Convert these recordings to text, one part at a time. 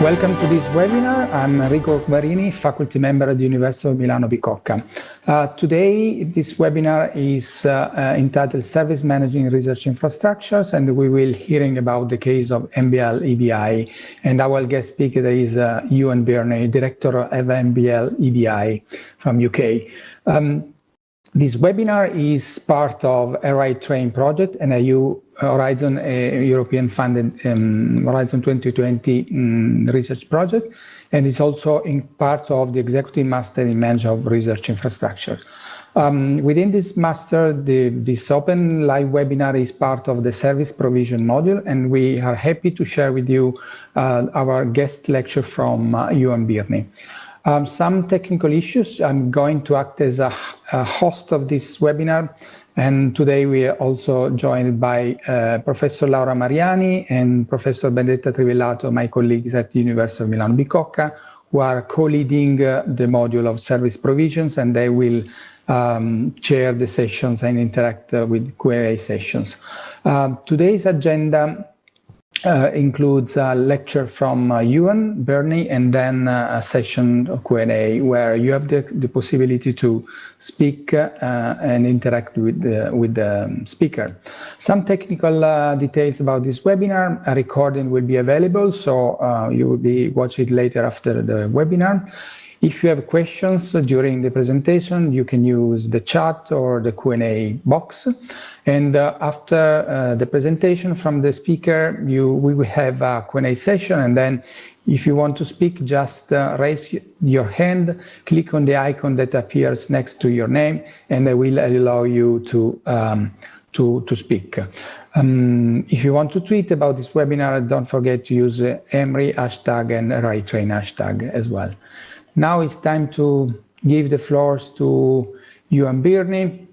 Welcome to this webinar. I'm Ewan Birney, faculty member at the University of Milano Bicocca. Today, this webinar is entitled Service Managing Research Infrastructures, and we will hearing about the case of EMBL-EBI. And our guest speaker is Ewan Birney, director of EMBL-EBI from UK. This webinar is part of a Right Train project and a Horizon European funded Horizon 2020 research project, and it's also in part of the Executive Master in Management of Research Infrastructure. Within this master, this open live webinar is part of the service provision module, and we are happy to share with you our guest lecture from Ewan Birney. Some technical issues. I'm going to act as a host of this webinar, and today we are also joined by Professor Laura Mariani and Professor Benedetta Trivellato, my colleagues at the University of Milano Bicocca, who are co-leading the module of service provisions, and they will chair the sessions and interact with Q&A sessions. Today's agenda includes a lecture from Ewan Birney and then a session of Q&A where you have the possibility to speak and interact with the speaker. Some technical details about this webinar. A recording will be available, so you will be watch it later after the webinar. If you have questions during the presentation, you can use the chat or the Q&A box. And after the presentation from the speaker, we will have a Q&A session. And then if you want to speak, just raise your hand, click on the icon that appears next to your name, and they will allow you to speak. If you want to tweet about this webinar, don't forget to use the EMRI hashtag and Right Train hashtag as well. Now it's time to give the floors to Ewan Birney.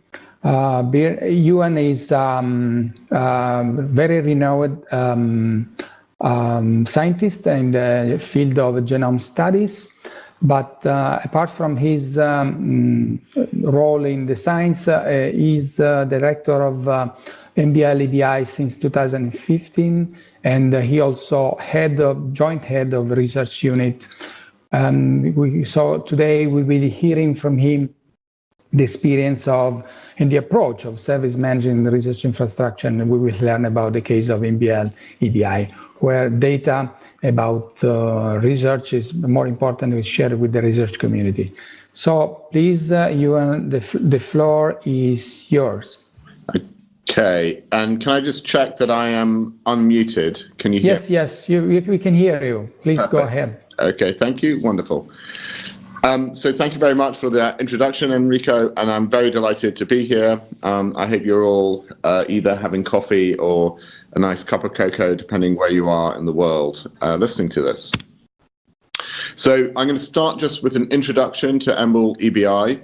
Ewan is very renowned scientist in the field of genome studies. But apart from his role in the science, he's director of EMBL-EBI since 2015, and he also joint head of research unit. So today we will be hearing from him the experience of and the approach of service managing the research infrastructure, and we will learn about the case of EMBL-EBI, where data about research is more important to share with the research community. So please, Ewan, the floor is yours. Okay, and can I just check that I am unmuted? Can you hear? Yes, we can hear you. Please Perfect. Go ahead. Okay, thank you. Wonderful. So thank you very much for the introduction, Enrico, and I'm very delighted to be here. I hope you're all either having coffee or a nice cup of cocoa, depending where you are in the world, listening to this. So I'm going to start just with an introduction to EMBL-EBI.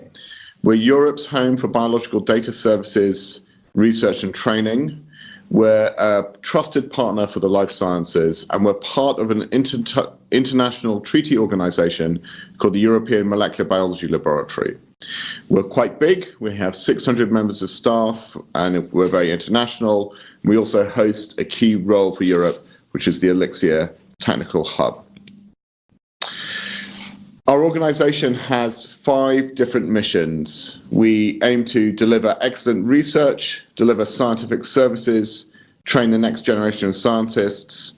We're Europe's home for biological data services, research and training. We're a trusted partner for the life sciences, and we're part of an international treaty organization called the European Molecular Biology Laboratory. We're quite big. We have 600 members of staff, and we're very international. We also host a key role for Europe, which is the Elixir Technical Hub. Our organization has 5 different missions. We aim to deliver excellent research, deliver scientific services, train the next generation of scientists,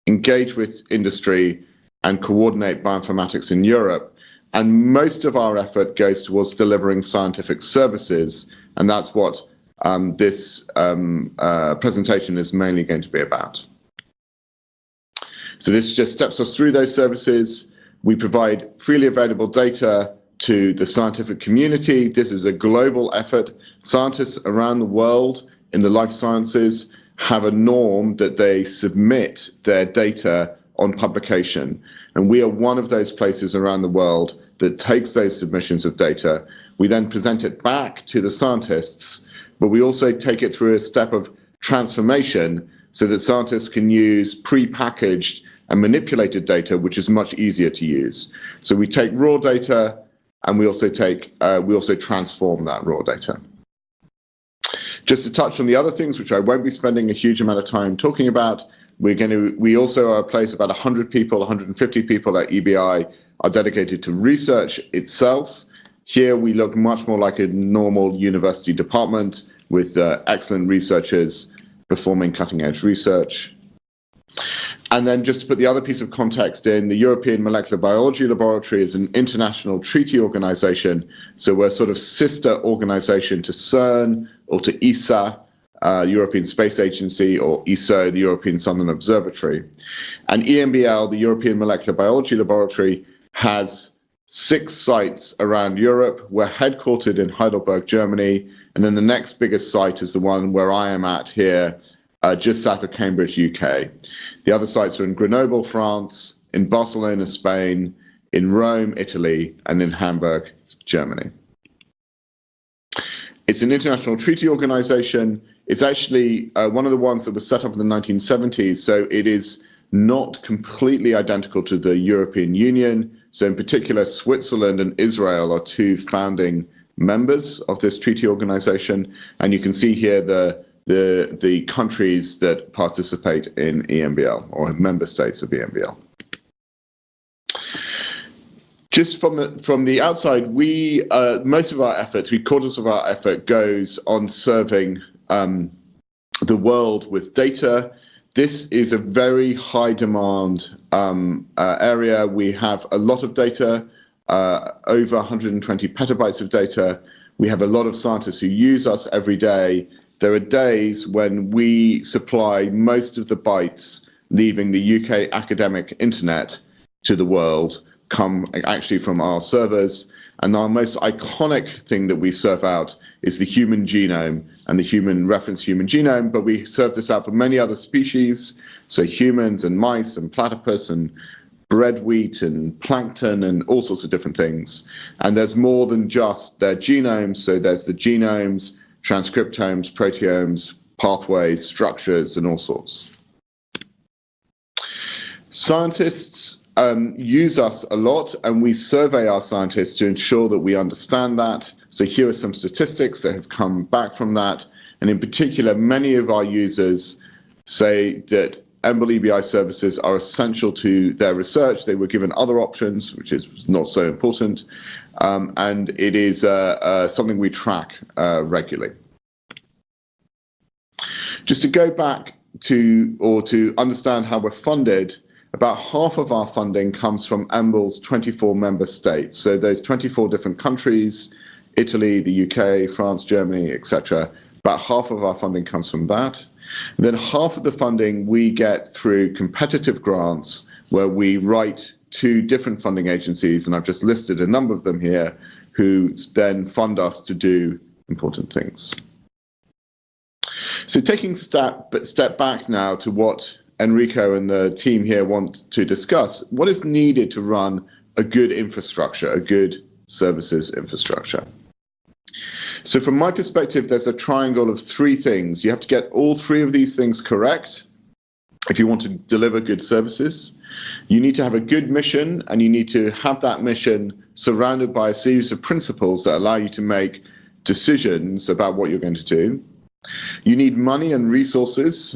engage with industry, and coordinate bioinformatics in Europe. And most of our effort goes towards delivering scientific services, and that's what this presentation is mainly going to be about. So this just steps us through those services. We provide freely available data to the scientific community. This is a global effort. Scientists around the world in the life sciences have a norm that they submit their data on publication. And we are one of those places around the world that takes those submissions of data. We then present it back to the scientists, but we also take it through a step of transformation so that scientists can use pre-packaged and manipulated data, which is much easier to use. So we take raw data, and we also transform that raw data. Just to touch on the other things, which I won't be spending a huge amount of time talking about, We also are a place about 100 people, 150 people at EBI are dedicated to research itself. Here we look much more like a normal university department with excellent researchers performing cutting-edge research. And then just to put the other piece of context in, the European Molecular Biology Laboratory is an international treaty organization. So we're sort of sister organization to CERN or to ESA, European Space Agency, or ESO, the European Southern Observatory. And EMBL, the European Molecular Biology Laboratory, has 6 sites around Europe. We're headquartered in Heidelberg, Germany. And then the next biggest site is the one where I am at here, just south of Cambridge, UK. The other sites are in Grenoble, France, in Barcelona, Spain, in Rome, Italy, and in Hamburg, Germany. It's an international treaty organization. It's actually one of the ones that was set up in the 1970s, so it is not completely identical to the European Union. So in particular, Switzerland and Israel are 2 founding members of this treaty organization. And you can see here the countries that participate in EMBL, or member states of EMBL. Just from the outside, we most of our effort, 3/4 of our effort, goes on serving the world with data. This is a very high demand area. We have a lot of data, over 120 petabytes of data. We have a lot of scientists who use us every day. There are days when we supply most of the bytes leaving the UK academic internet to the world come actually from our servers. And our most iconic thing that we serve out is the human genome and the reference human genome, but we serve this out for many other species, so humans and mice and platypus and bread wheat and plankton and all sorts of different things. And there's more than just their genomes, so there's the genomes, transcriptomes, proteomes, pathways, structures, and all sorts. Scientists use us a lot, and we survey our scientists to ensure that we understand that. So here are some statistics that have come back from that. And in particular, many of our users say that EMBL-EBI services are essential to their research. They were given other options, which is not so important. And it is something we track regularly. Just to go back to understand how we're funded, about half of our funding comes from EMBL's 24 member states. So those 24 different countries, Italy, the UK, France, Germany, etc. About half of our funding comes from that. And then half of the funding we get through competitive grants, where we write to different funding agencies, and I've just listed a number of them here, who then fund us to do important things. So taking a step back now to what Enrico and the team here want to discuss, what is needed to run a good infrastructure, a good services infrastructure. So from my perspective, there's a triangle of 3 things. You have to get all 3 of these things correct if you want to deliver good services. You need to have a good mission, and you need to have that mission surrounded by a series of principles that allow you to make decisions about what you're going to do. You need money and resources.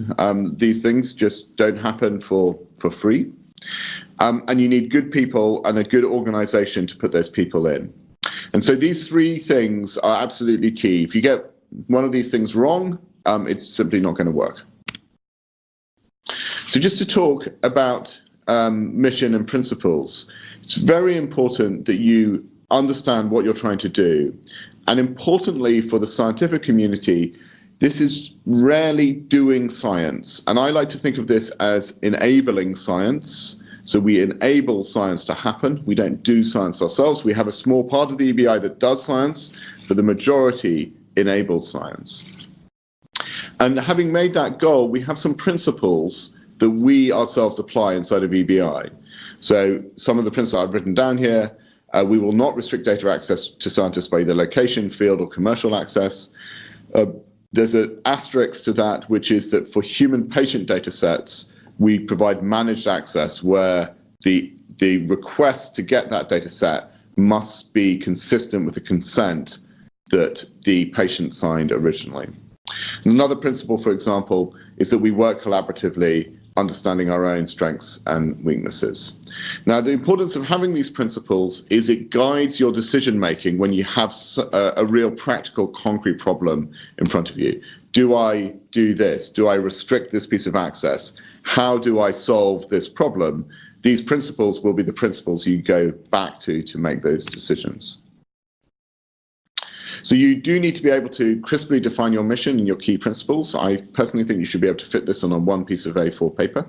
These things just don't happen for free. And you need good people and a good organization to put those people in. And so these 3 things are absolutely key. If you get one of these things wrong, it's simply not going to work. So just to talk about mission and principles, it's very important that you understand what you're trying to do. And importantly for the scientific community, this is rarely doing science. And I like to think of this as enabling science. So we enable science to happen. We don't do science ourselves. We have a small part of the EBI that does science, but the majority enables science. And having made that goal, we have some principles that we ourselves apply inside of EBI. So some of the principles I've written down here: we will not restrict data access to scientists by either location, field, or commercial access. There's an asterisk to that, which is that for human patient data sets, we provide managed access, where the request to get that data set must be consistent with the consent that the patient signed originally. And another principle, for example, is that we work collaboratively understanding our own strengths and weaknesses. Now, the importance of having these principles is it guides your decision making when you have a real practical, concrete problem in front of you. Do I do this? Do I restrict this piece of access? How do I solve this problem? These principles will be the principles you go back to make those decisions. So you do need to be able to crisply define your mission and your key principles. I personally think you should be able to fit this on a one piece of A4 paper.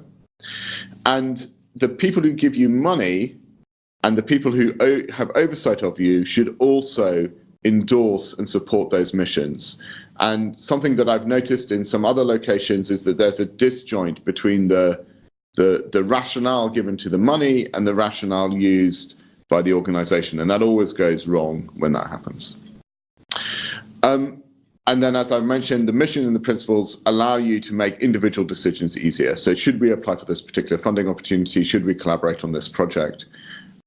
And the people who give you money and the people who have oversight of you should also endorse and support those missions. And something that I've noticed in some other locations is that there's a disjoint between the rationale given to the money and the rationale used by the organization. And that always goes wrong when that happens. And then, as I mentioned, the mission and the principles allow you to make individual decisions easier. So should we apply for this particular funding opportunity? Should we collaborate on this project?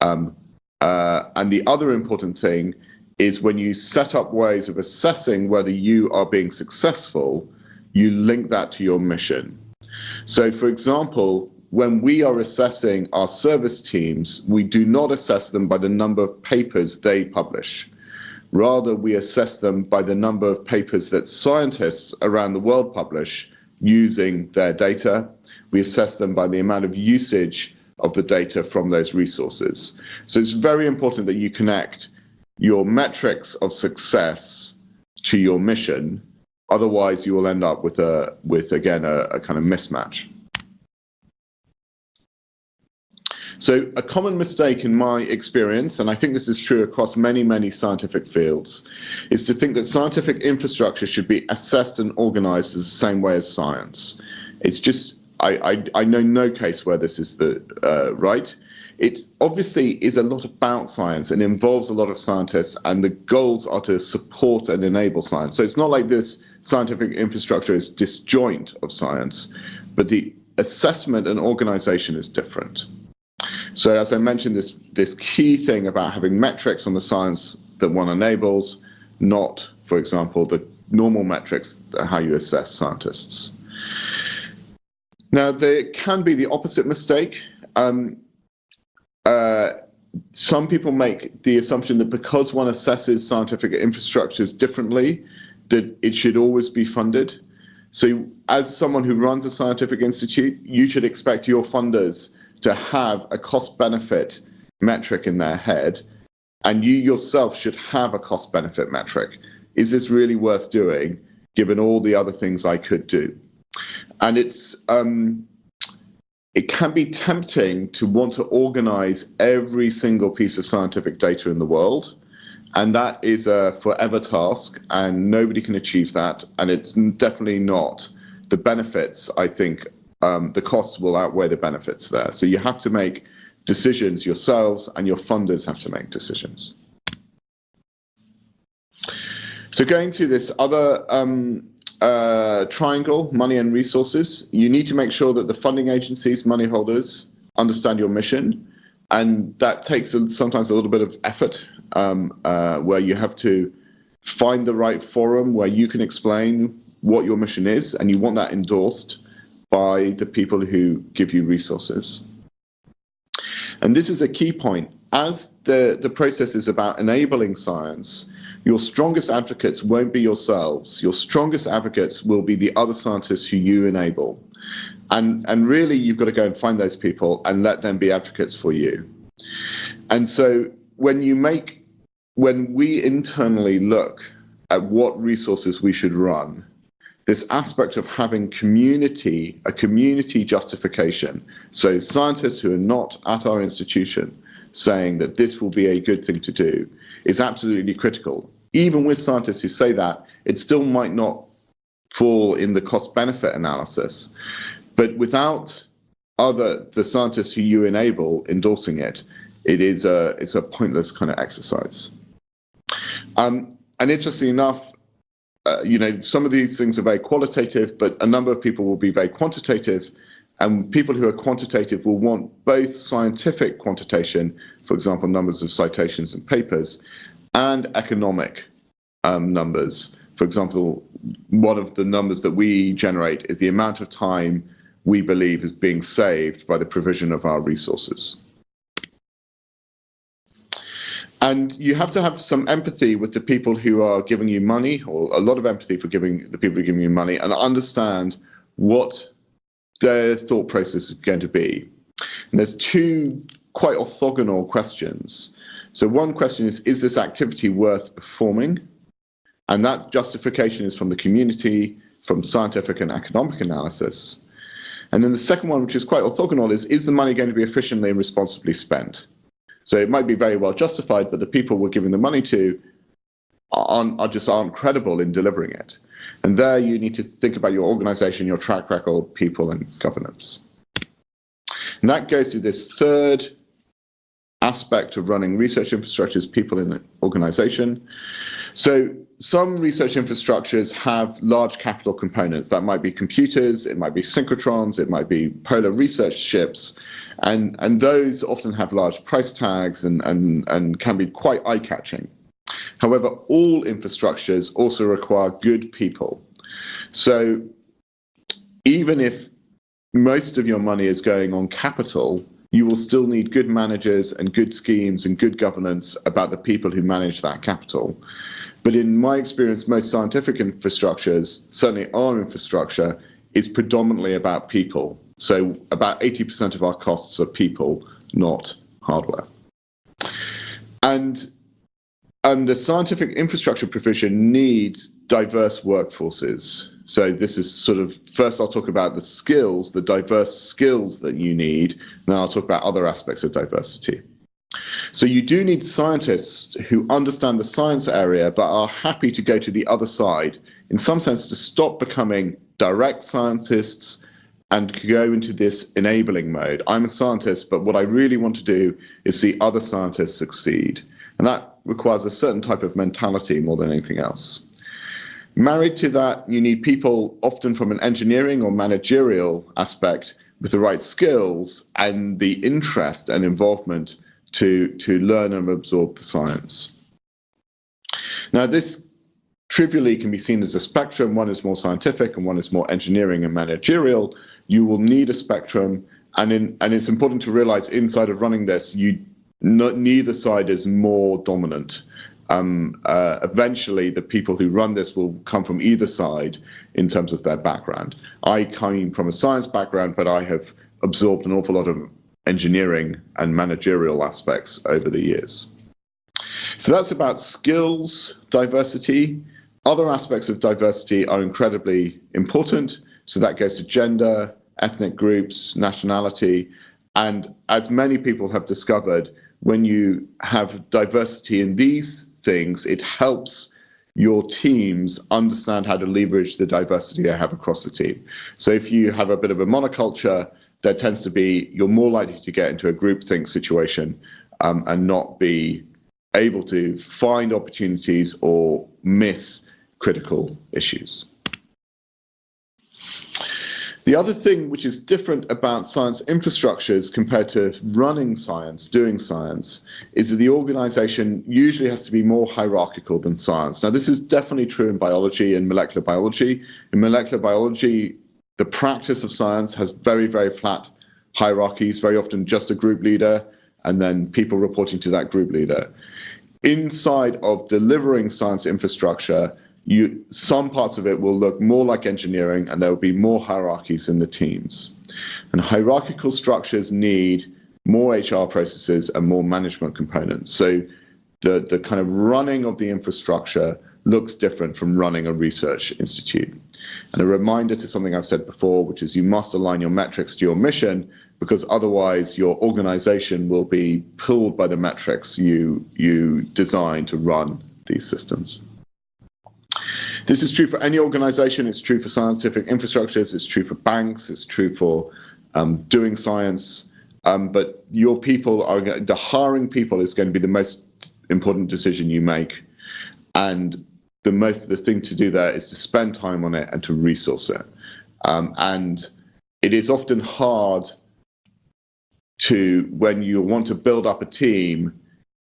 And the other important thing is when you set up ways of assessing whether you are being successful, you link that to your mission. So, for example, when we are assessing our service teams, we do not assess them by the number of papers they publish. Rather, we assess them by the number of papers that scientists around the world publish using their data. We assess them by the amount of usage of the data from those resources. So it's very important that you connect your metrics of success to your mission. Otherwise, you will end up with again, a kind of mismatch. So a common mistake in my experience, and I think this is true across many, many scientific fields, is to think that scientific infrastructure should be assessed and organized the same way as science. It's just, I know no case where this is the right. It obviously is a lot about science and involves a lot of scientists, and the goals are to support and enable science. So it's not like this scientific infrastructure is disjoint of science, but the assessment and organization is different. So as I mentioned, this key thing about having metrics on the science that one enables, not, for example, the normal metrics, how you assess scientists. Now, there can be the opposite mistake. Some people make the assumption that because one assesses scientific infrastructures differently, that it should always be funded. So as someone who runs a scientific institute, you should expect your funders to have a cost-benefit metric in their head, and you yourself should have a cost-benefit metric. Is this really worth doing, given all the other things I could do? And it can be tempting to want to organize every single piece of scientific data in the world, and that is a forever task, and nobody can achieve that, and it's definitely not. The benefits, I think, the costs will outweigh the benefits there. So you have to make decisions yourselves, and your funders have to make decisions. So going to this other triangle, money and resources, you need to make sure that the funding agencies, money holders, understand your mission. And that takes sometimes a little bit of effort, where you have to find the right forum where you can explain what your mission is, and you want that endorsed by the people who give you resources. And this is a key point. As the process is about enabling science, your strongest advocates won't be yourselves. Your strongest advocates will be the other scientists who you enable. And really, you've got to go and find those people and let them be advocates for you. And so when we internally look at what resources we should run, this aspect of having a community justification, so scientists who are not at our institution saying that this will be a good thing to do, is absolutely critical. Even with scientists who say that, it still might not fall in the cost-benefit analysis. But without the scientists who you enable endorsing it, it's a pointless kind of exercise. And interestingly enough, some of these things are very qualitative, but a number of people will be very quantitative, and people who are quantitative will want both scientific quantitation, for example, numbers of citations and papers, and economic numbers. For example, one of the numbers that we generate is the amount of time we believe is being saved by the provision of our resources. And you have to have some empathy with the people who are giving you money, or a lot of empathy for the people who are giving you money, and understand what their thought process is going to be. And there's two quite orthogonal questions. So one question is this activity worth performing? And that justification is from the community, from scientific and economic analysis. And then the second one, which is quite orthogonal, is the money going to be efficiently and responsibly spent? So it might be very well justified, but the people we're giving the money to aren't credible in delivering it. And there you need to think about your organization, your track record, people, and governance. And that goes to this third aspect of running research infrastructures, people in an organization. So some research infrastructures have large capital components. That might be computers, it might be synchrotrons, it might be polar research ships, and those often have large price tags and can be quite eye-catching. However, all infrastructures also require good people. So even if most of your money is going on capital, you will still need good managers and good schemes and good governance about the people who manage that capital. But in my experience, most scientific infrastructures, certainly our infrastructure, is predominantly about people. So about 80% of our costs are people, not hardware. And the scientific infrastructure provision needs diverse workforces. So this is sort of, first I'll talk about the skills, the diverse skills that you need, and then I'll talk about other aspects of diversity. So you do need scientists who understand the science area but are happy to go to the other side, in some sense to stop becoming direct scientists and go into this enabling mode. I'm a scientist, but what I really want to do is see other scientists succeed. And that requires a certain type of mentality more than anything else. Married to that, you need people often from an engineering or managerial aspect with the right skills and the interest and involvement to learn and absorb the science. Now, this trivially can be seen as a spectrum. One is more scientific and one is more engineering and managerial. You will need a spectrum, and it's important to realize inside of running this, neither side is more dominant. Eventually, the people who run this will come from either side in terms of their background. I came from a science background, but I have absorbed an awful lot of engineering and managerial aspects over the years. So that's about skills diversity. Other aspects of diversity are incredibly important. So that goes to gender, ethnic groups, nationality. And as many people have discovered, when you have diversity in these things, it helps your teams understand how to leverage the diversity they have across the team. So if you have a bit of a monoculture, there tends to be, you're more likely to get into a groupthink situation and not be able to find opportunities or miss critical issues. The other thing which is different about science infrastructures compared to running science, doing science, is that the organization usually has to be more hierarchical than science. Now, this is definitely true in biology and molecular biology. In molecular biology, the practice of science has very, very flat hierarchies, very often just a group leader, and then people reporting to that group leader. Inside of delivering science infrastructure, some parts of it will look more like engineering, and there will be more hierarchies in the teams. And hierarchical structures need more HR processes and more management components. So the kind of running of the infrastructure looks different from running a research institute. And a reminder to something I've said before, which is you must align your metrics to your mission, because otherwise your organization will be pulled by the metrics you design to run these systems. This is true for any organization. It's true for scientific infrastructures. It's true for banks. It's true for doing science. But your people are, the hiring people is going to be the most important decision you make. And the thing to do there is to spend time on it and to resource it. And it is often hard to, when you want to build up a team,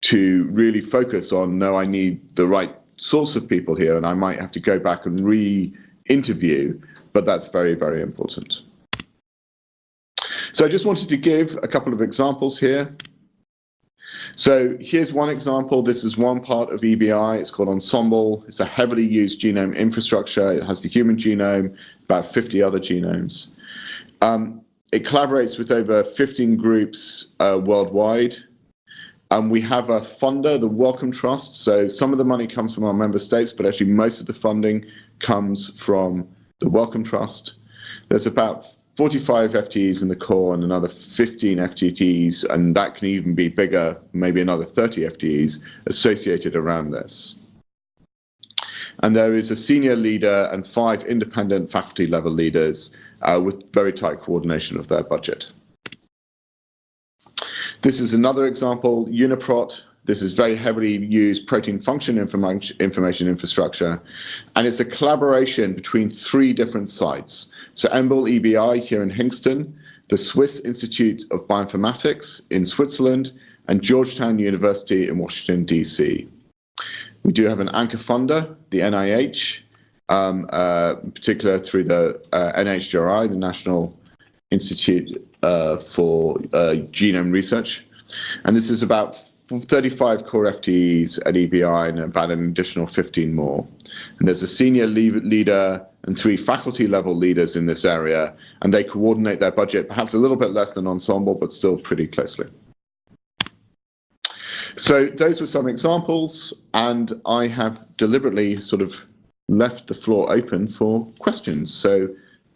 to really focus on, no, I need the right sorts of people here, and I might have to go back and re-interview, but that's very, very important. So I just wanted to give a couple of examples here. So here's one example. This is one part of EBI. It's called Ensembl. It's a heavily used genome infrastructure. It has the human genome, about 50 other genomes. It collaborates with over 15 groups worldwide. We have a funder, the Wellcome Trust. So some of the money comes from our member states, but actually most of the funding comes from the Wellcome Trust. There's about 45 FTEs in the core and another 15 FTEs, and that can even be bigger, maybe another 30 FTEs associated around this. And there is a senior leader and 5 independent faculty level leaders with very tight coordination of their budget. This is another example, Uniprot. This is very heavily used protein function information infrastructure, and it's a collaboration between 3 different sites. So EMBL-EBI here in Hingston, the Swiss Institute of Bioinformatics in Switzerland, and Georgetown University in Washington, DC. We do have an anchor funder, the NIH, in particular through the NHGRI, the National Institute for Genome Research. And this is about 35 core FTEs at EBI and about an additional 15 more. And there's a senior leader and 3 faculty level leaders in this area, and they coordinate their budget, perhaps a little bit less than Ensembl, but still pretty closely. So those were some examples, and I have deliberately sort of left the floor open for questions. So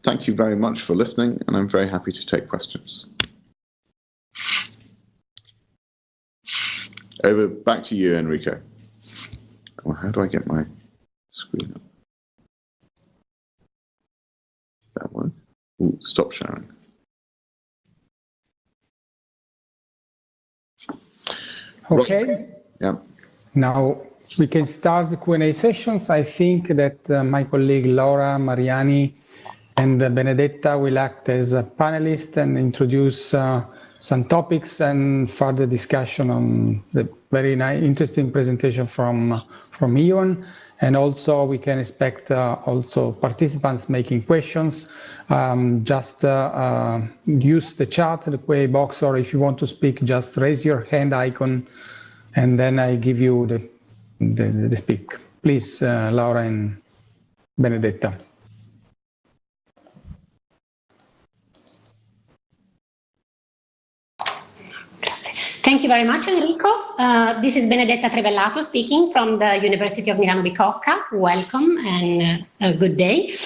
thank you very much for listening, and I'm very happy to take questions. Over back to you, Enrico. Well, how do I get my screen up? That one. Ooh, stop sharing. Okay. Right. Yeah. Now we can start the Q&A sessions. I think that my colleague Laura, Mariani, and Benedetta will act as a panelist and introduce some topics and further discussion on the very interesting presentation from Ewan. And also we can expect also participants making questions. Just use the chat, the Q&A box, or if you want to speak, just raise your hand icon, and then I give you the speak. Please, Laura and Benedetta. Thank you very much, Enrico. This is Benedetta Trevellato speaking from the University of Milano Bicocca. Welcome and a good day.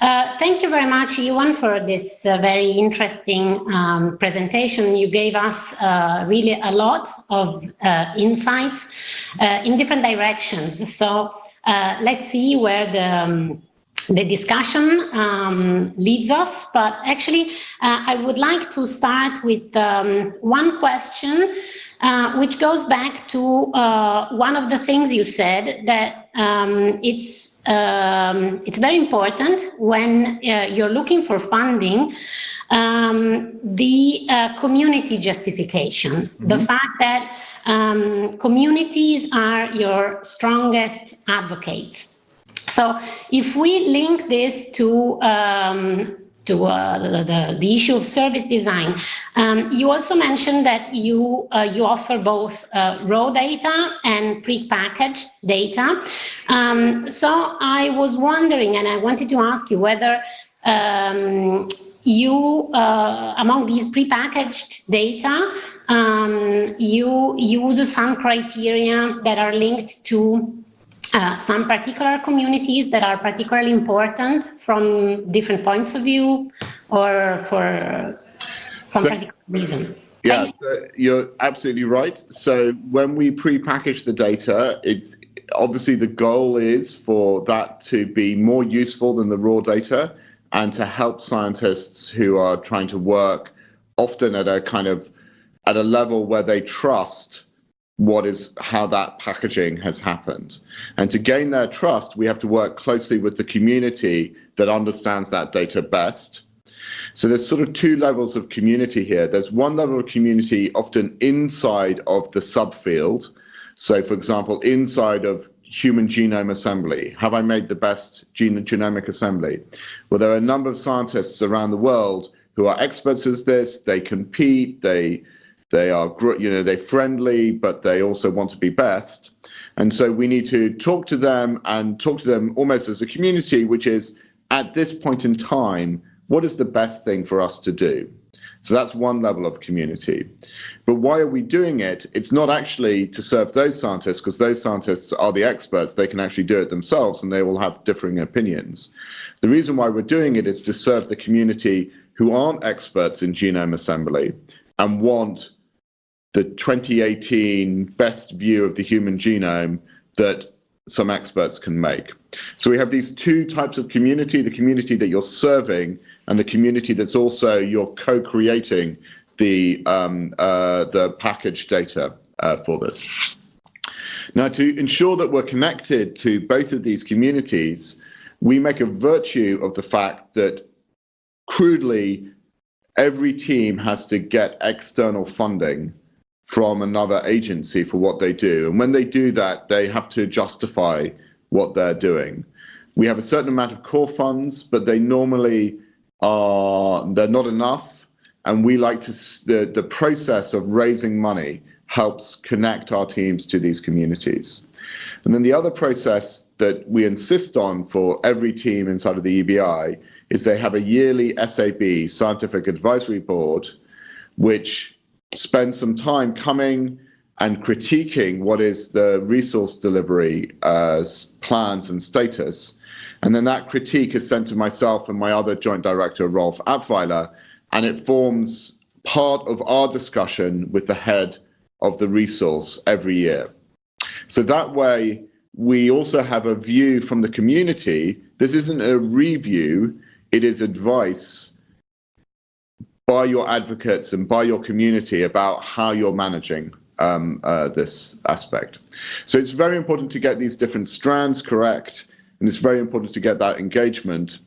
Thank you very much, Ewan, for this very interesting presentation. You gave us really a lot of insights in different directions. So let's see where the discussion leads us, but actually I would like to start with one question which goes back to one of the things you said, that it's very important when you're looking for funding, the community justification, the fact that communities are your strongest advocates. So if we link this to the issue of service design, you also mentioned that you offer both raw data and pre-packaged data. So I was wondering, and I wanted to ask you whether you, among these pre-packaged data, you use some criteria that are linked to some particular communities that are particularly important from different points of view, or for some particular reason. Yeah, so you're absolutely right. So when we pre-package the data, it's obviously the goal is for that to be more useful than the raw data, and to help scientists who are trying to work often at a level where they trust how that packaging has happened. And to gain their trust, we have to work closely with the community that understands that data best. So there's sort of 2 levels of community here. There's one level of community often inside of the subfield. So for example, inside of human genome assembly, have I made the best genomic assembly? Well, there are a number of scientists around the world who are experts at this. They compete. They are, they're friendly, but they also want to be best. And so we need to talk to them and talk to them almost as a community, which is at this point in time, what is the best thing for us to do? So that's one level of community. But why are we doing it? It's not actually to serve those scientists, because those scientists are the experts. They can actually do it themselves, and they will have differing opinions. The reason why we're doing it is to serve the community who aren't experts in genome assembly and want the 2018 best view of the human genome that some experts can make. So we have these two types of community, the community that you're serving and the community that's also you're co-creating the packaged data for this. Now, to ensure that we're connected to both of these communities, we make a virtue of the fact that crudely, every team has to get external funding from another agency for what they do. And when they do that, they have to justify what they're doing. We have a certain amount of core funds, but they normally they're not enough. And we like to, the process of raising money helps connect our teams to these communities. And then the other process that we insist on for every team inside of the EBI is they have a yearly SAB, Scientific Advisory Board, which spends some time coming and critiquing what is the resource delivery plans and status. And then that critique is sent to myself and my other joint director, Rolf Abweiler, and it forms part of our discussion with the head of the resource every year. So that way, we also have a view from the community. This isn't a review, it is advice by your advocates and by your community about how you're managing this aspect. So it's very important to get these different strands correct, and it's very important to get that engagement.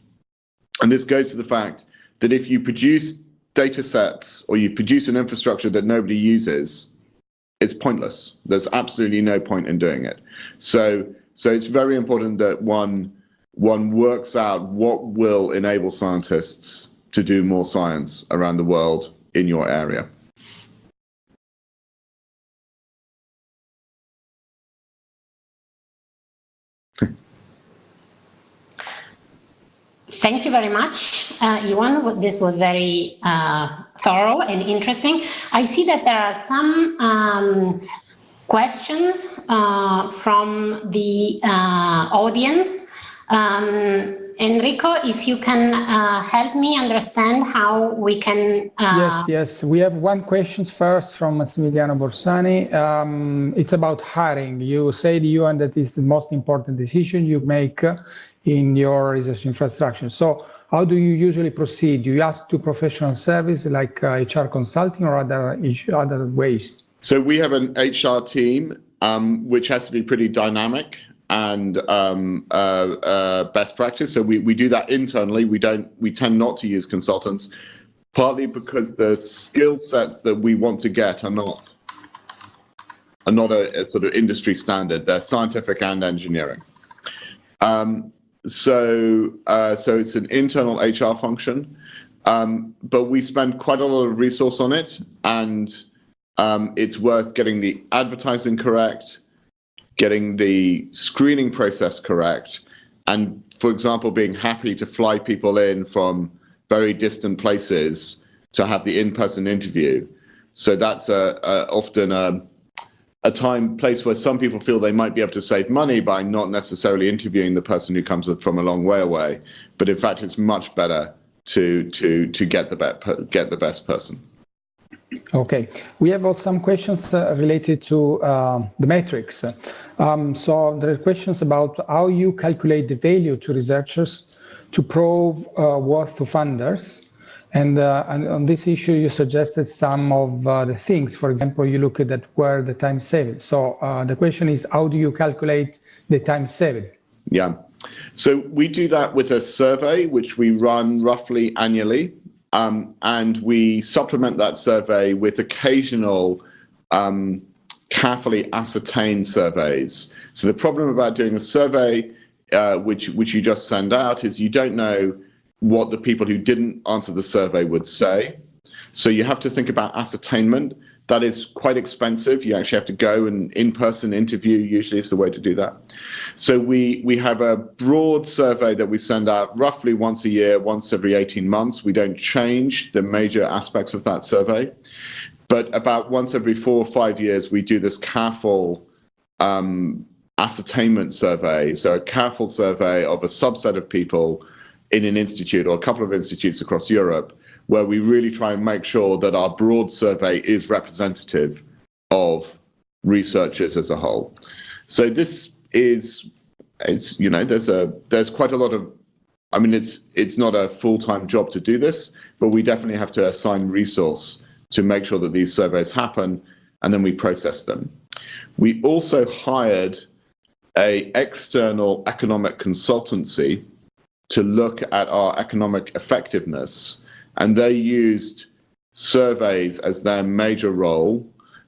And this goes to the fact that if you produce data sets or you produce an infrastructure that nobody uses, it's pointless. There's absolutely no point in doing it. So it's very important that one works out what will enable scientists to do more science around the world in your area. Thank you very much, Ewan. This was very thorough and interesting. I see that there are some questions from the audience. Enrico, if you can help me understand how we can... Yes. We have one question first from Massimiliano Borsani. It's about hiring. You said, Ewan, that is the most important decision you make in your research infrastructure. So how do you usually proceed? Do you ask to professional service like HR consulting or other ways? So we have an HR team which has to be pretty dynamic and best practice. So we do that internally. We tend not to use consultants, partly because the skill sets that we want to get are not a sort of industry standard. They're scientific and engineering. So it's an internal HR function, but we spend quite a lot of resource on it, and it's worth getting the advertising correct, getting the screening process correct, and, for example, being happy to fly people in from very distant places to have the in-person interview. So that's often a place where some people feel they might be able to save money by not necessarily interviewing the person who comes from a long way away, but in fact it's much better to get the best person. Okay, we have also some questions related to the metrics. So there are questions about how you calculate the value to researchers to prove worth to funders. And on this issue, you suggested some of the things. For example, you look at where the time saved. So the question is, how do you calculate the time saved? Yeah, so we do that with a survey, which we run roughly annually. And we supplement that survey with occasional carefully ascertained surveys. So the problem about doing a survey, which you just send out, is you don't know what the people who didn't answer the survey would say. So you have to think about ascertainment. That is quite expensive. You actually have to go and in-person interview, usually is the way to do that. So we have a broad survey that we send out roughly once a year, once every 18 months. We don't change the major aspects of that survey. But about once every 4 or 5 years, we do this careful ascertainment survey. So a careful survey of a subset of people in an institute or a couple of institutes across Europe, where we really try and make sure that our broad survey is representative of researchers as a whole. So this is, you know, there's quite a lot of, I mean, it's not a full-time job to do this, but we definitely have to assign resource to make sure that these surveys happen, and then we process them. We also hired an external economic consultancy to look at our economic effectiveness, and they used surveys as their major role,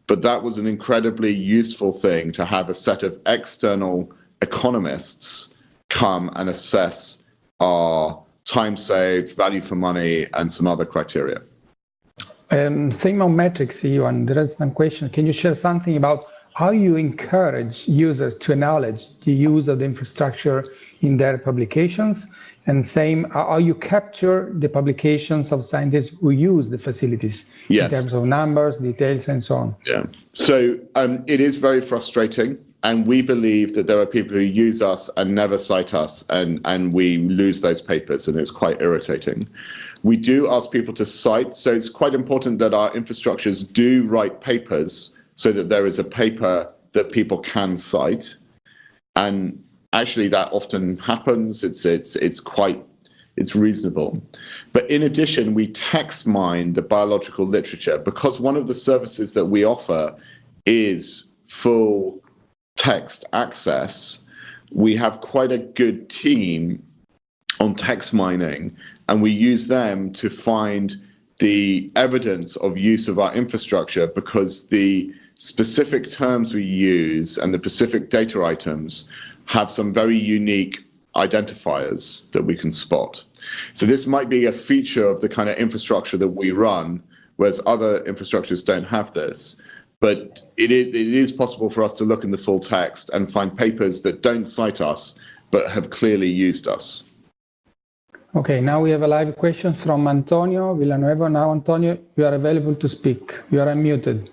but that was an incredibly useful thing to have a set of external economists come and assess our time saved, value for money, and some other criteria. Same on metrics, Ewan, there is some question. Can you share something about how you encourage users to acknowledge the use of the infrastructure in their publications? And same, how you capture the publications of scientists who use the facilities in terms of numbers, details, and so on? Yeah. So it is very frustrating, and we believe that there are people who use us and never cite us, and we lose those papers, and it's quite irritating. We do ask people to cite, so it's quite important that our infrastructures do write papers so that there is a paper that people can cite. And actually, that often happens. It's reasonable. But in addition, we text mine the biological literature, because one of the services that we offer is full text access. We have quite a good team on text mining, and we use them to find the evidence of use of our infrastructure, because the specific terms we use and the specific data items have some very unique identifiers that we can spot. So this might be a feature of the kind of infrastructure that we run, whereas other infrastructures don't have this. But it is possible for us to look in the full text and find papers that don't cite us, but have clearly used us. Okay, now we have a live question from Antonio Villanueva. Now, Antonio, you are available to speak. You are unmuted.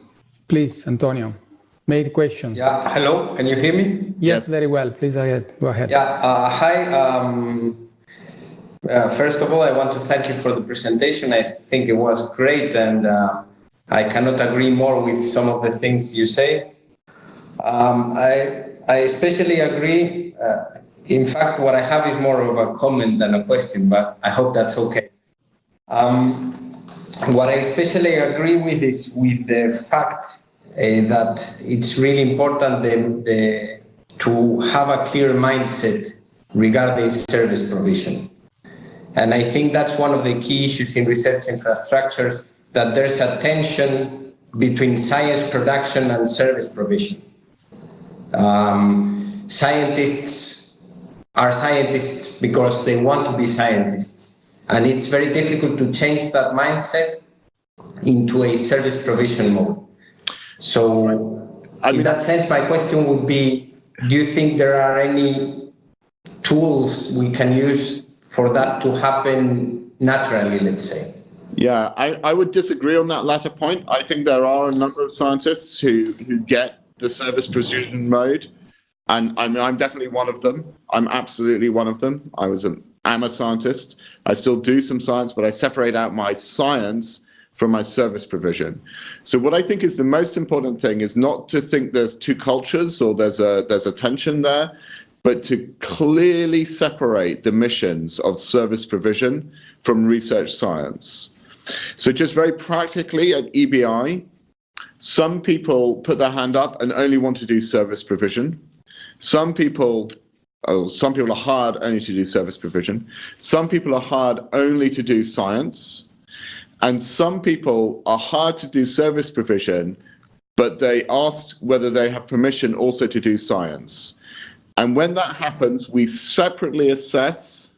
Please, Antonio, make questions. Yeah, hello, can you hear me? Yes, very well. Please go ahead. Yeah, hi. First of all, I want to thank you for the presentation. I think it was great, and I cannot agree more with some of the things you say. I especially agree. In fact, what I have is more of a comment than a question, but I hope that's okay. What I especially agree with is with the fact that it's really important to have a clear mindset regarding service provision. And I think that's one of the key issues in research infrastructures, that there's a tension between science production and service provision. Scientists are scientists because they want to be scientists. And it's very difficult to change that mindset into a service provision mode. So in that sense, my question would be, do you think there are any tools we can use for that to happen naturally, let's say? Yeah, I would disagree on that latter point. I think there are a number of scientists who get the service provision mode. And I'm definitely one of them. I'm absolutely one of them. I'm a scientist. I still do some science, but I separate out my science from my service provision. So what I think is the most important thing is not to think there's two cultures or there's a tension there, but to clearly separate the missions of service provision from research science. So just very practically at EBI, some people put their hand up and only want to do service provision. Some people are hired only to do service provision. Some people are hired only to do science. And some people are hired to do service provision, but they ask whether they have permission also to do science. And when that happens, we separately assess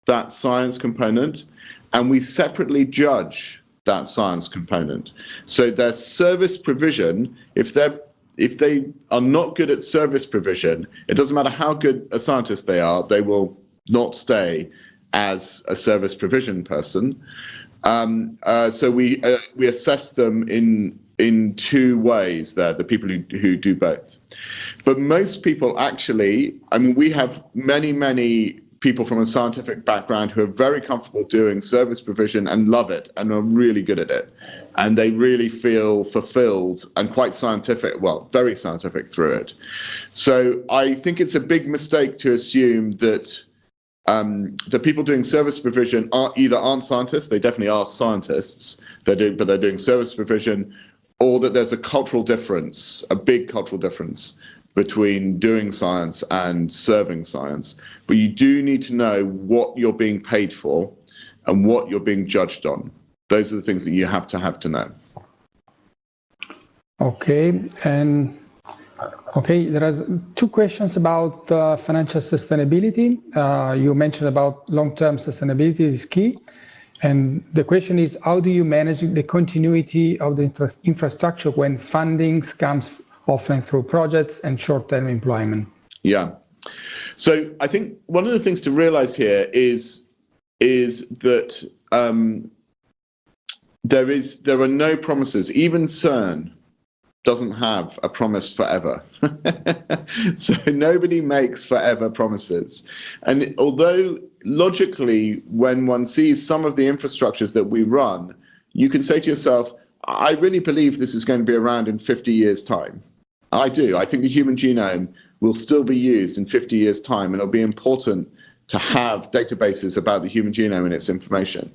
that science component, and we separately judge that science component. So their service provision, if they are not good at service provision, it doesn't matter how good a scientist they are, they will not stay as a service provision person. So we assess them in two ways there, the people who do both. But most people actually, I mean, we have many people from a scientific background who are very comfortable doing service provision and love it and are really good at it. And they really feel fulfilled and quite scientific, well, very scientific through it. So I think it's a big mistake to assume that the people doing service provision aren't scientists. They definitely are scientists, but they're doing service provision, or that there's a cultural difference, a big cultural difference between doing science and serving science. But you do need to know what you're being paid for and what you're being judged on. Those are the things that you have to know. Okay, and there are two questions about financial sustainability. You mentioned about long-term sustainability is key. And the question is, how do you manage the continuity of the infrastructure when funding comes often through projects and short-term employment? Yeah. So I think one of the things to realize here is that there are no promises. Even CERN doesn't have a promise forever. So nobody makes forever promises. And although logically, when one sees some of the infrastructures that we run, you can say to yourself, I really believe this is going to be around in 50 years' time. I do. I think the human genome will still be used in 50 years' time, and it'll be important to have databases about the human genome and its information.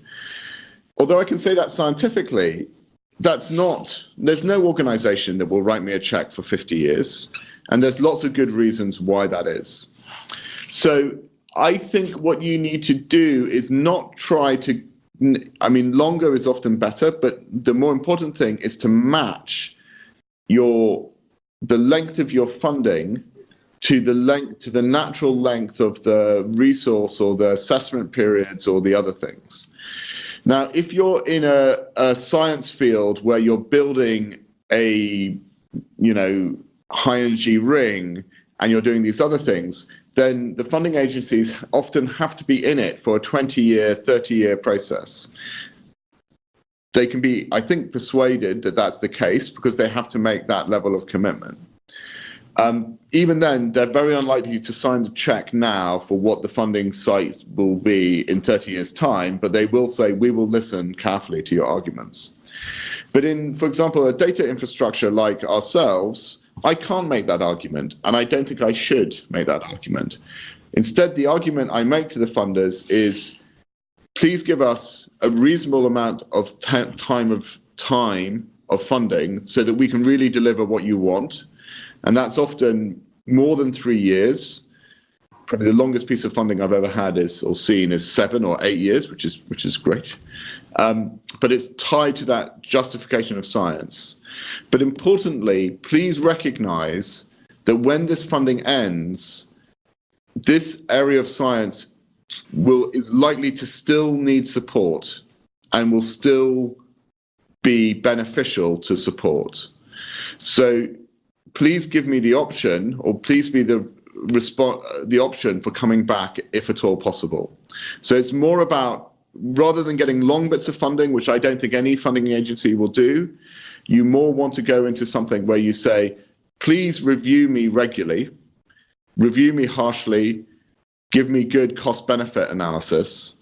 Although I can say that scientifically, there's no organization that will write me a check for 50 years, and there's lots of good reasons why that is. So I think what you need to do is not try to, I mean, longer is often better, but the more important thing is to match the length of your funding to the natural length of the resource or the assessment periods or the other things. Now, if you're in a science field where you're building a, high energy ring and you're doing these other things, then the funding agencies often have to be in it for a 20-year, 30-year process. They can be, I think, persuaded that that's the case because they have to make that level of commitment. Even then, they're very unlikely to sign the check now for what the funding site will be in 30 years' time, but they will say, we will listen carefully to your arguments. But in, for example, a data infrastructure like ourselves, I can't make that argument, and I don't think I should make that argument. Instead, the argument I make to the funders is, please give us a reasonable amount of time of funding so that we can really deliver what you want. And that's often more than 3 years. Probably the longest piece of funding I've ever had is 7 or 8 years, which is great. But it's tied to that justification of science. But importantly, please recognize that when this funding ends, this area of science is likely to still need support and will still be beneficial to support. So please give me the option, or please be the option for coming back if at all possible. So it's more about, rather than getting long bits of funding, which I don't think any funding agency will do, you more want to go into something where you say, please review me regularly, review me harshly, give me good cost-benefit analysis,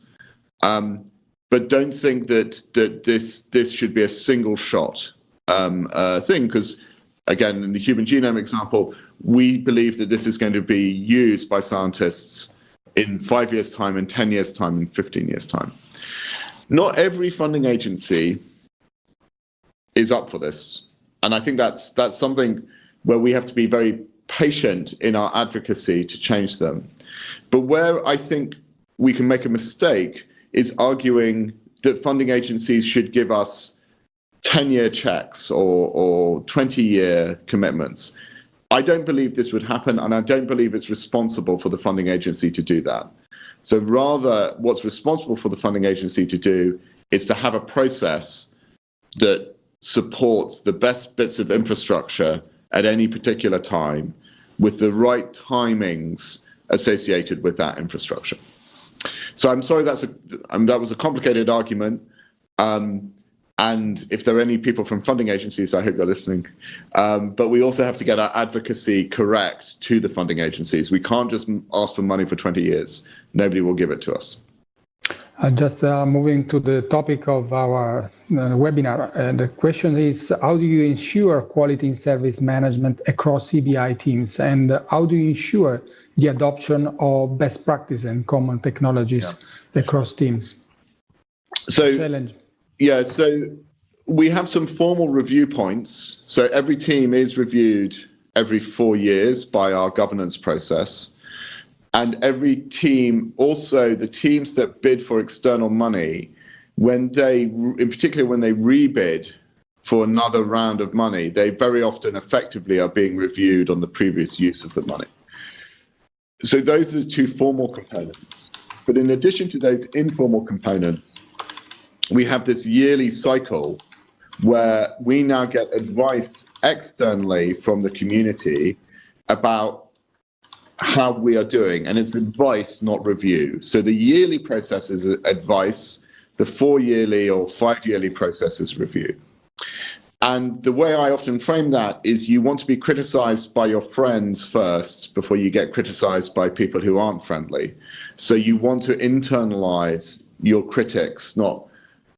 but don't think that this should be a single shot thing, because again, in the human genome example, we believe that this is going to be used by scientists in 5 years' time, in 10 years' time, in 15 years' time. Not every funding agency is up for this. And I think that's something where we have to be very patient in our advocacy to change them. But where I think we can make a mistake is arguing that funding agencies should give us 10-year checks or 20-year commitments. I don't believe this would happen, and I don't believe it's responsible for the funding agency to do that. So rather, what's responsible for the funding agency to do is to have a process that supports the best bits of infrastructure at any particular time with the right timings associated with that infrastructure. So I'm sorry that was a complicated argument. And if there are any people from funding agencies, I hope you're listening. But we also have to get our advocacy correct to the funding agencies. We can't just ask for money for 20 years. Nobody will give it to us. Just moving to the topic of our webinar, the question is, how do you ensure quality in service management across EBI teams? And how do you ensure the adoption of best practice and common technologies across teams? So, challenge. Yeah, so we have some formal review points. So every team is reviewed every 4 years by our governance process. And every team, also the teams that bid for external money, when they, in particular when they rebid for another round of money, they very often effectively are being reviewed on the previous use of the money. So those are the two formal components. But in addition to those informal components, we have this yearly cycle where we now get advice externally from the community about how we are doing, and it's advice, not review. So the yearly process is advice, the 4-yearly or 5-yearly process is review. And the way I often frame that is you want to be criticized by your friends first before you get criticized by people who aren't friendly. So you want to internalize your critics, not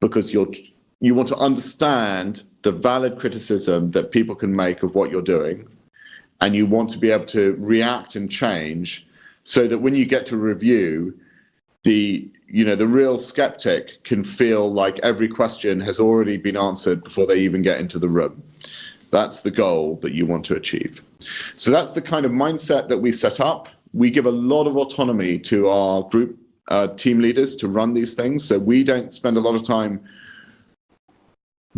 because you want to understand the valid criticism that people can make of what you're doing, and you want to be able to react and change so that when you get to review, the real skeptic can feel like every question has already been answered before they even get into the room. That's the goal that you want to achieve. So that's the kind of mindset that we set up. We give a lot of autonomy to our group team leaders to run these things. So we don't spend a lot of time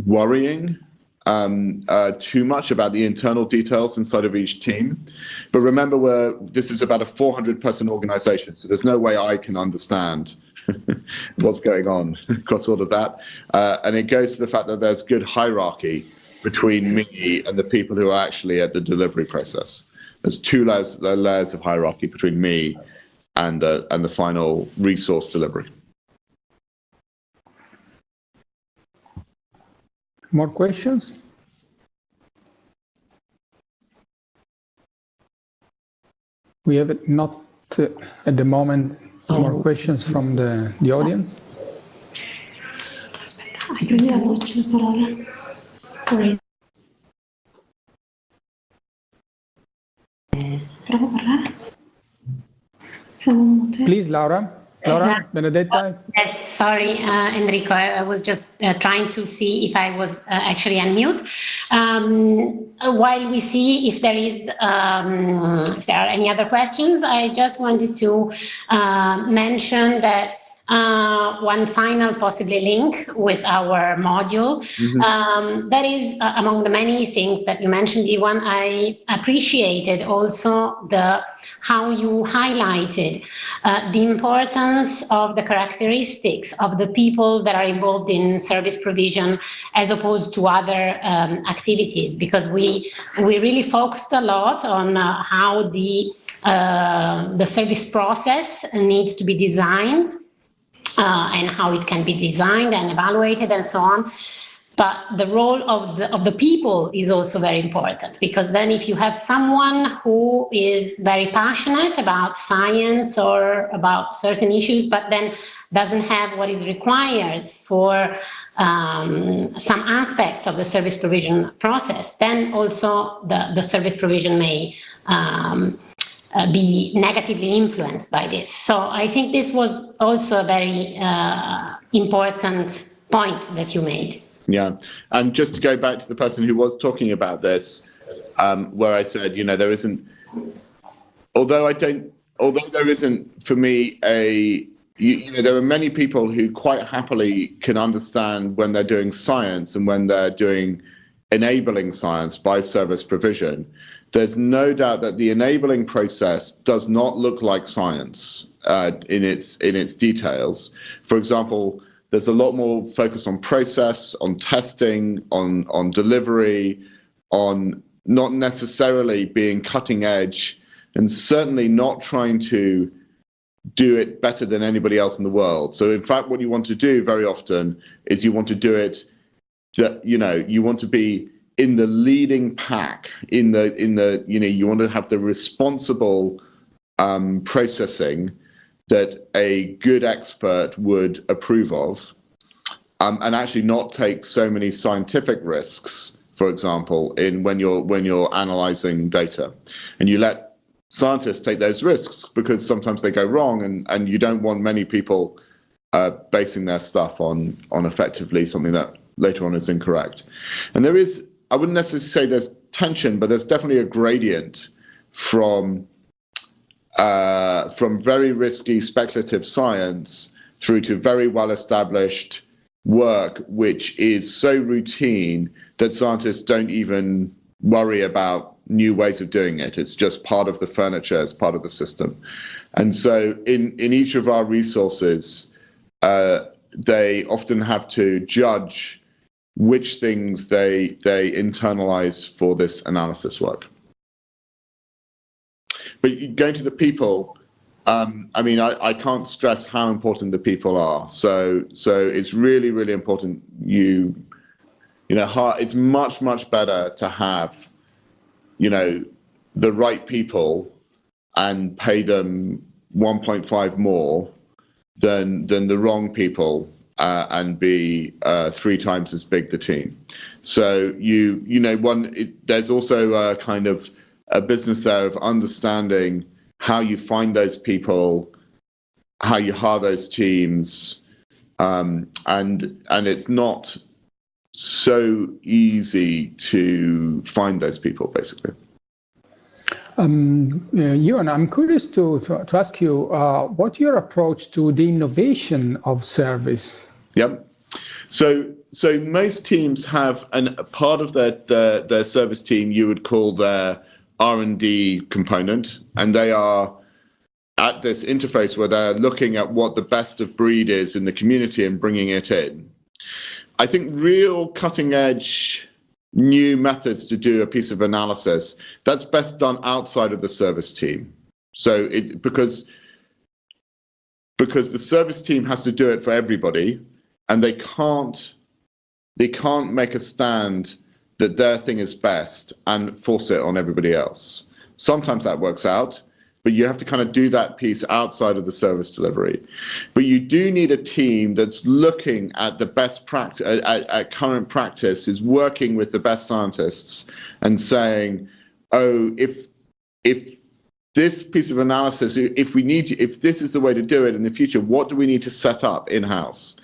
worrying too much about the internal details inside of each team. But remember, this is about a 400-person organization, so there's no way I can understand what's going on across all of that. And it goes to the fact that there's good hierarchy between me and the people who are actually at the delivery process. There's two layers of hierarchy between me and the final resource delivery. More questions? We have not at the moment more questions from the audience. Please, Laura. Laura, Benedetta? Yes, sorry, Enrico. I was just trying to see if I was actually on mute. While we see if there are any other questions, I just wanted to mention that one final possibly link with our module. That is among the many things that you mentioned, Ewan. I appreciated also how you highlighted the importance of the characteristics of the people that are involved in service provision as opposed to other activities, because we really focused a lot on how the service process needs to be designed and how it can be designed and evaluated and so on. But the role of the people is also very important, because then if you have someone who is very passionate about science or about certain issues, but then doesn't have what is required for some aspects of the service provision process, then also the service provision may be negatively influenced by this. So I think this was also a very important point that you made. Yeah, and just to go back to the person who was talking about this, where I said, there isn't, although there isn't for me there are many people who quite happily can understand when they're doing science and when they're doing enabling science by service provision. There's no doubt that the enabling process does not look like science. in its details. For example, there's a lot more focus on process, on testing, on delivery, on not necessarily being cutting edge, and certainly not trying to do it better than anybody else in the world. So in fact, what you want to do very often is you want to do it, you want to be in the leading pack, you want to have the responsible processing that a good expert would approve of, and actually not take so many scientific risks, for example, when you're analyzing data, and you let scientists take those risks because sometimes they go wrong, and you don't want many people basing their stuff on effectively something that later on is incorrect. And there is, I wouldn't necessarily say there's tension, but there's definitely a gradient from very risky speculative science through to very well-established work, which is so routine that scientists don't even worry about new ways of doing it. It's just part of the furniture, it's part of the system. And so in each of our resources, they often have to judge which things they internalize for this analysis work. But going to the people, I can't stress how important the people are. So it's really, really important. It's much better to have, the right people and pay them 1.5 more than the wrong people and be 3 times as big the team. So there's also a kind of a business there of understanding how you find those people, how you hire those teams, and it's not so easy to find those people, basically. Ewan, I'm curious to ask you, what's your approach to the innovation of service? Yep. So most teams have a part of their service team you would call their R&D component, and they are at this interface where they're looking at what the best of breed is in the community and bringing it in. I think real cutting edge new methods to do a piece of analysis, that's best done outside of the service team. So because the service team has to do it for everybody, and they can't make a stand that their thing is best and force it on everybody else. Sometimes that works out, but you have to kind of do that piece outside of the service delivery. But you do need a team that's looking at the best practice, at current practice, is working with the best scientists and saying, oh, if this piece of analysis, if this is the way to do it in the future, what do we need to set up in-house?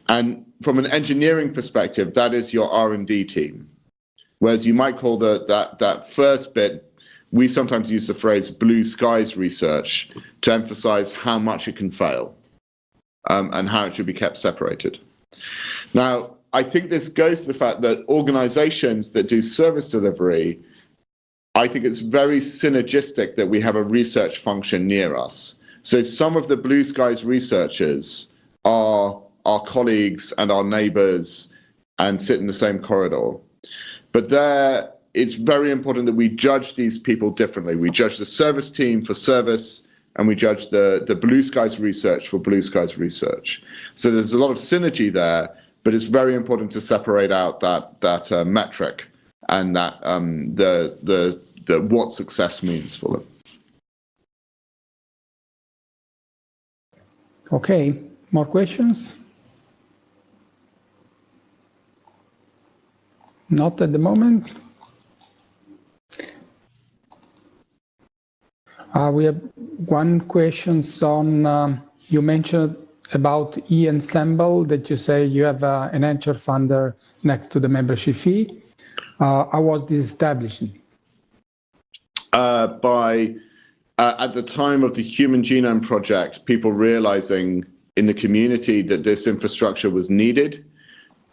And from an engineering perspective, that is your R&D team. Whereas you might call that first bit, we sometimes use the phrase blue skies research to emphasize how much it can fail and how it should be kept separated. Now, I think this goes to the fact that organizations that do service delivery, I think it's very synergistic that we have a research function near us. So some of the blue skies researchers are our colleagues and our neighbors and sit in the same corridor. But it's very important that we judge these people differently. We judge the service team for service, and we judge the blue skies research for blue skies research. So there's a lot of synergy there, but it's very important to separate out that metric and that the what success means for them. Okay, more questions? Not at the moment. We have one question on, you mentioned about Ensembl, that you say you have an anchor funder next to the membership fee. How was this established? At the time of the Human Genome Project, people realizing in the community that this infrastructure was needed.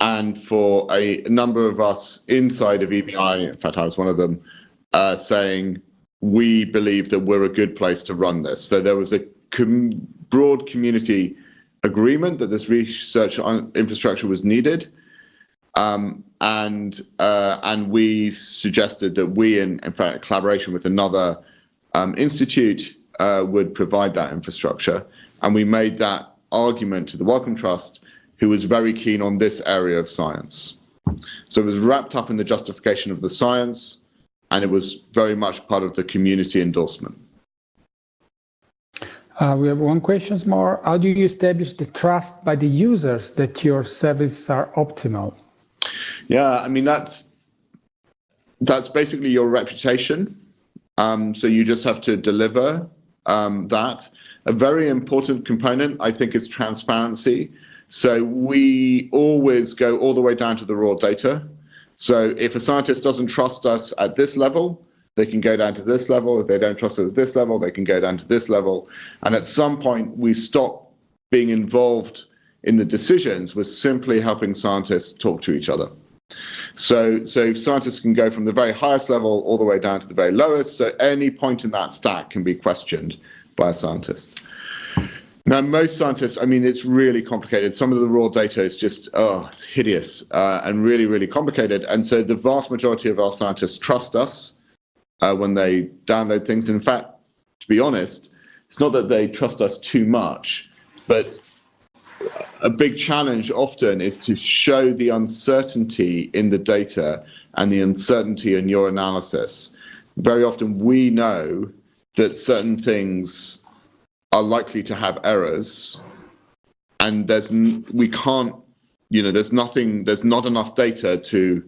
And for a number of us inside of EBI, in fact, I was one of them, saying, we believe that we're a good place to run this. So there was broad community agreement that this research infrastructure was needed. And we suggested that we, in fact, collaboration with another institute, would provide that infrastructure. And we made that argument to the Wellcome Trust, who was very keen on this area of science. So it was wrapped up in the justification of the science, and it was very much part of the community endorsement. We have one question more. How do you establish the trust by the users that your services are optimal? Yeah, I mean, that's basically your reputation. So you just have to deliver that. A very important component, I think, is transparency. So we always go all the way down to the raw data. So if a scientist doesn't trust us at this level, they can go down to this level. If they don't trust us at this level, they can go down to this level. And at some point, we stop being involved in the decisions. We're simply helping scientists talk to each other. So scientists can go from the very highest level all the way down to the very lowest. So any point in that stack can be questioned by a scientist. Now, most scientists, I mean, it's really complicated. Some of the raw data is just, it's hideous and really, really complicated. And so the vast majority of our scientists trust us when they download things. In fact, to be honest, it's not that they trust us too much, but a big challenge often is to show the uncertainty in the data and the uncertainty in your analysis. Very often we know that certain things are likely to have errors, and there's not enough data to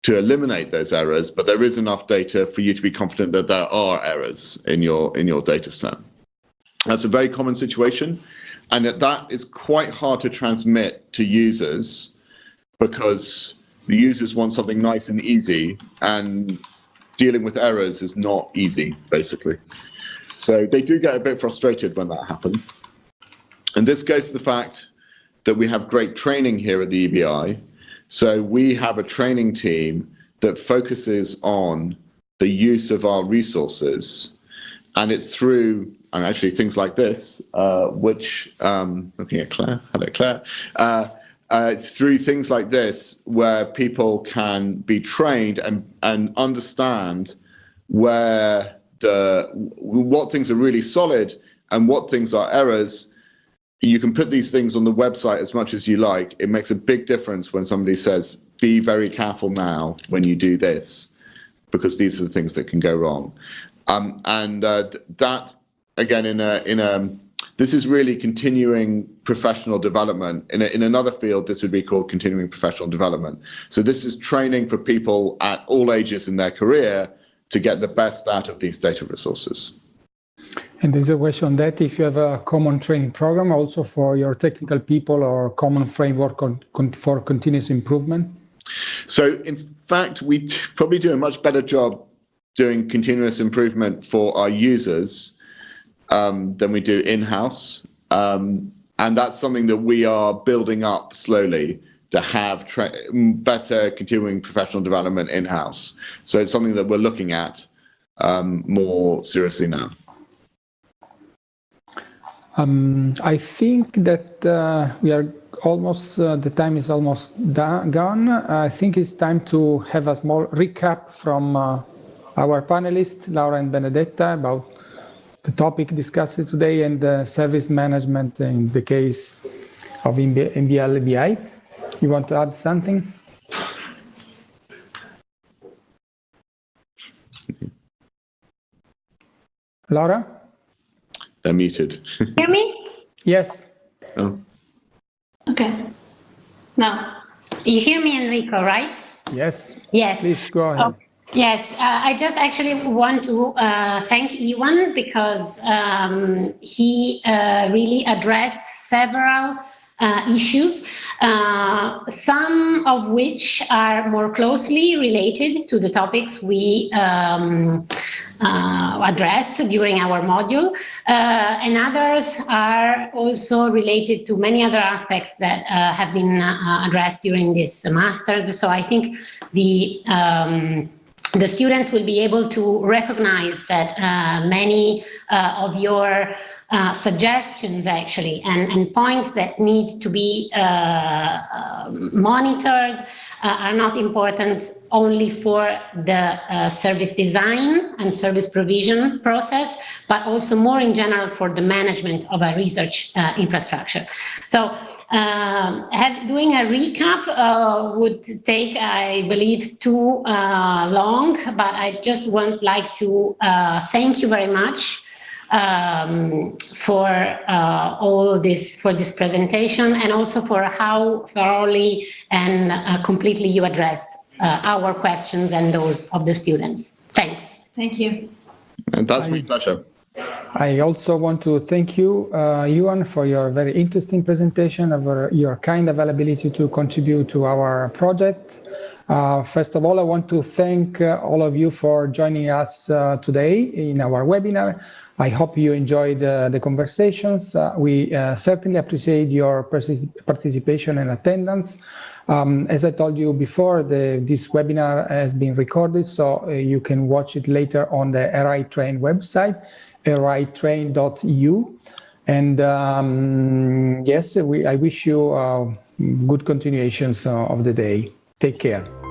eliminate those errors, but there is enough data for you to be confident that there are errors in your data set. That's a very common situation, and that is quite hard to transmit to users because the users want something nice and easy, and dealing with errors is not easy, basically. So they do get a bit frustrated when that happens. And this goes to the fact that we have great training here at the EBI. So we have a training team that focuses on the use of our resources. And it's through, and actually things like this, which, looking at Claire, hello Claire. It's through things like this where people can be trained and understand what things are really solid and what things are errors. You can put these things on the website as much as you like. It makes a big difference when somebody says, be very careful now when you do this, because these are the things that can go wrong. That, again, this is really continuing professional development. In another field, this would be called continuing professional development. So this is training for people at all ages in their career to get the best out of these data resources. And there's a question on that, if you have a common training program also for your technical people or common framework for continuous improvement? So in fact, we probably do a much better job doing continuous improvement for our users than we do in-house. And that's something that we are building up slowly to have better continuing professional development in-house. So it's something that we're looking at more seriously now. I think that we are almost, the time is almost gone. I think it's time to have a small recap from our panelists, Laura and Benedetta, about the topic discussed today and service management in the case of EMBL-EBI. You want to add something? Laura? They're muted. Hear me? Yes. Oh. Okay. Now, you hear me, Enrico, right? Yes. Yes. Please go ahead. Oh, yes. I just actually want to thank Ewan because he really addressed several issues, some of which are more closely related to the topics we addressed during our module, and others are also related to many other aspects that have been addressed during this master's. So I think the students will be able to recognize that many of your suggestions actually and points that need to be monitored are not important only for the service design and service provision process, but also more in general for the management of a research infrastructure. So doing a recap would take, I believe, too long, but I just would like to thank you very much for all this, for this presentation, and also for how thoroughly and completely you addressed our questions and those of the students. Thanks. Thank you. And that's my pleasure. I also want to thank you, Ewan, for your very interesting presentation, for your kind availability to contribute to our project. First of all, I want to thank all of you for joining us today in our webinar. I hope you enjoyed the conversations. We certainly appreciate your participation and attendance. As I told you before, this webinar has been recorded, so you can watch it later on the RI Train website, ritrain.eu. And yes, I wish you good continuations of the day. Take care.